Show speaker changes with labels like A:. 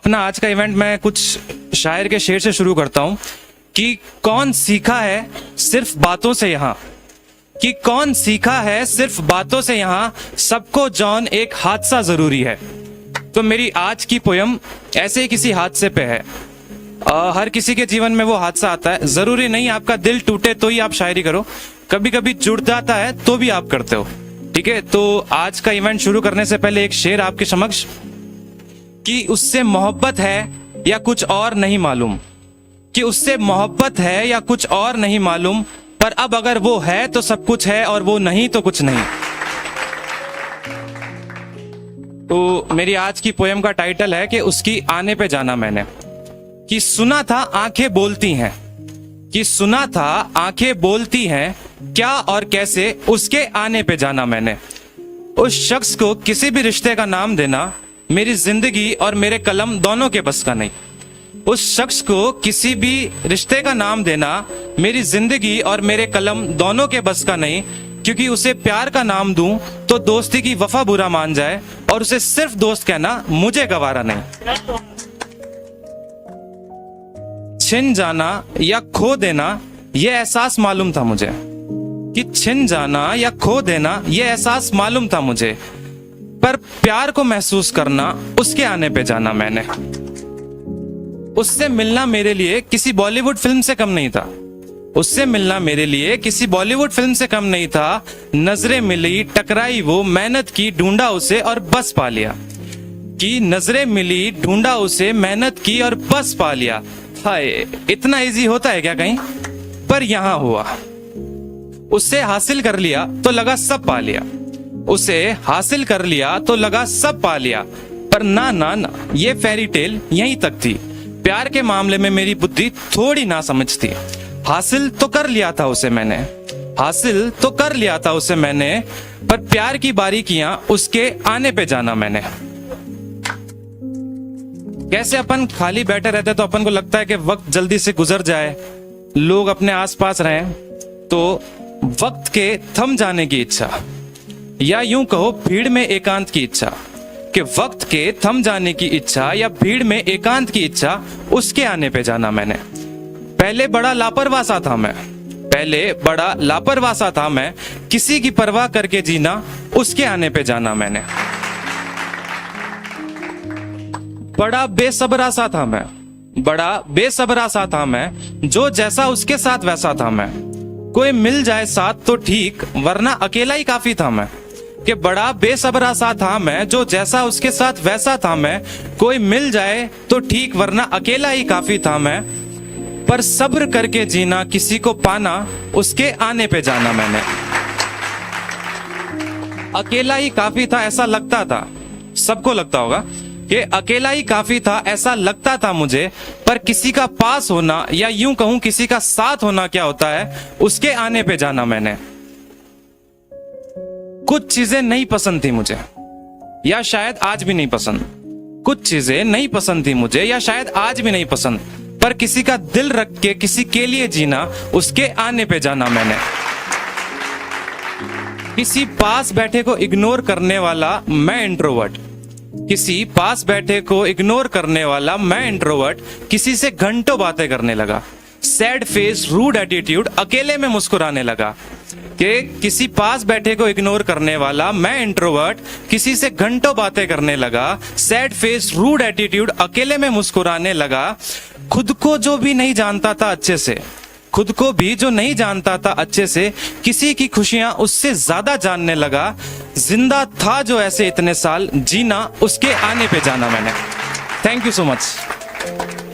A: अपना आज का इवेंट मैं कुछ शायर के शेर से शुरू करता हूँ कि कौन सीखा है सिर्फ बातों से यहाँ, कि कौन सीखा है सिर्फ बातों से यहाँ, सबको जौन एक हादसा जरूरी है। तो मेरी आज की पोयम ऐसे ही किसी हादसे पे है। हर किसी के जीवन में वो हादसा आता है, जरूरी नहीं आपका दिल टूटे तो ही आप शायरी करो, कभी कभी जुड़ जाता है तो भी आप करते हो। ठीक है, तो आज का इवेंट शुरू करने से पहले एक शेर आपके समक्ष कि उससे मोहब्बत है या कुछ और नहीं मालूम, कि उससे मोहब्बत है या कुछ और नहीं मालूम, पर अब अगर वो है तो सब कुछ है और वो नहीं तो कुछ नहीं। तो मेरी आज की पोयम का टाइटल है कि उसकी आने पे जाना मैंने। कि सुना था आंखें बोलती हैं, कि सुना था आंखें बोलती हैं, क्या और कैसे उसके आने पे जाना मैंने। उस शख्स को किसी भी रिश्ते का नाम देना मेरी जिंदगी और मेरे कलम दोनों के बस का नहीं। उस शख्स को किसी भी रिश्ते का नाम देना मेरी जिंदगी और मेरे कलम दोनों के बस का नहीं, क्योंकि उसे प्यार का नाम दूं तो दोस्ती की वफा बुरा मान जाए और उसे सिर्फ दोस्त कहना मुझे गवारा नहीं। छिन जाना या खो देना ये एहसास मालूम था मुझे, कि छिन जाना या खो देना ये एहसास मालूम था मुझे, पर प्यार को महसूस करना उसके आने पे जाना मैंने। उससे मिलना मेरे लिए किसी बॉलीवुड फिल्म से कम नहीं था, उससे मिलना मेरे लिए किसी बॉलीवुड फिल्म से कम नहीं था। नजरें मिली टकराई वो, मेहनत की ढूंढा उसे और बस पा लिया। कि नजरें मिली ढूंढा उसे, मेहनत की और बस पा लिया। हाय, इतना इजी होता है क्या कहीं? पर यहां हुआ, उससे हासिल कर लिया तो लगा सब पा लिया, उसे हासिल कर लिया तो लगा सब पा लिया। पर ना ना ना, ये फेरी टेल यहीं तक थी। प्यार के मामले में मेरी बुद्धि थोड़ी ना समझ थी। हासिल तो कर लिया था उसे मैंने, हासिल तो कर लिया था उसे मैंने, पर प्यार की बारीकियां उसके आने पे जाना मैंने। कैसे अपन खाली बैठे रहते तो अपन को लगता है कि वक्त जल्दी से गुजर जाए, लोग अपने आसपास रहें, तो वक्त के थम जाने की इच्छा, या यूं कहो भीड़ में एकांत की इच्छा, कि वक्त के थम जाने की इच्छा या भीड़ में एकांत की इच्छा, उसके आने पे जाना मैंने। पहले बड़ा लापरवाह सा था मैं, पहले बड़ा लापरवाह सा था मैं, किसी की परवाह करके जीना उसके आने पे जाना मैंने। बड़ा बेसब्रा सा था मैं, बड़ा बेसब्रा सा था मैं, जो जैसा उसके साथ वैसा था मैं। कोई मिल जाए साथ तो ठीक, वरना अकेला ही काफी था मैं। कि बड़ा बेसब्रा सा था मैं, जो जैसा उसके साथ वैसा था मैं। कोई मिल जाए तो ठीक, वरना अकेला ही काफी था मैं। पर सब्र करके जीना, किसी को पाना उसके आने पे जाना मैंने। अकेला ही काफी था ऐसा लगता था, सबको लगता होगा कि अकेला ही काफी था ऐसा लगता था मुझे, पर किसी का पास होना या यूं कहूं किसी का साथ होना क्या होता है, उसके आने पे जाना मैंने। कुछ चीजें नहीं पसंद थी मुझे, या शायद आज भी नहीं पसंद। कुछ चीजें नहीं पसंद थी मुझे, या शायद आज भी नहीं पसंद, पर किसी का दिल रख के किसी के लिए जीना उसके आने पे जाना मैंने। किसी पास बैठे को इग्नोर करने वाला मैं इंट्रोवर्ट, किसी पास बैठे को इग्नोर करने वाला मैं इंट्रोवर्ट, किसी से घंटों बातें करने लगा। सैड फेस रूड एटीट्यूड, अकेले में मुस्कुराने लगा। कि किसी पास बैठे को इग्नोर करने वाला मैं इंट्रोवर्ट, किसी से घंटों बातें करने लगा। सैड फेस रूड एटीट्यूड, अकेले में मुस्कुराने लगा। खुद को जो भी नहीं जानता था अच्छे से, खुद को भी जो नहीं जानता था अच्छे से, किसी की खुशियां उससे ज्यादा जानने लगा। जिंदा था जो ऐसे इतने साल, जीना उसके आने पे जाना मैंने। Thank you so much.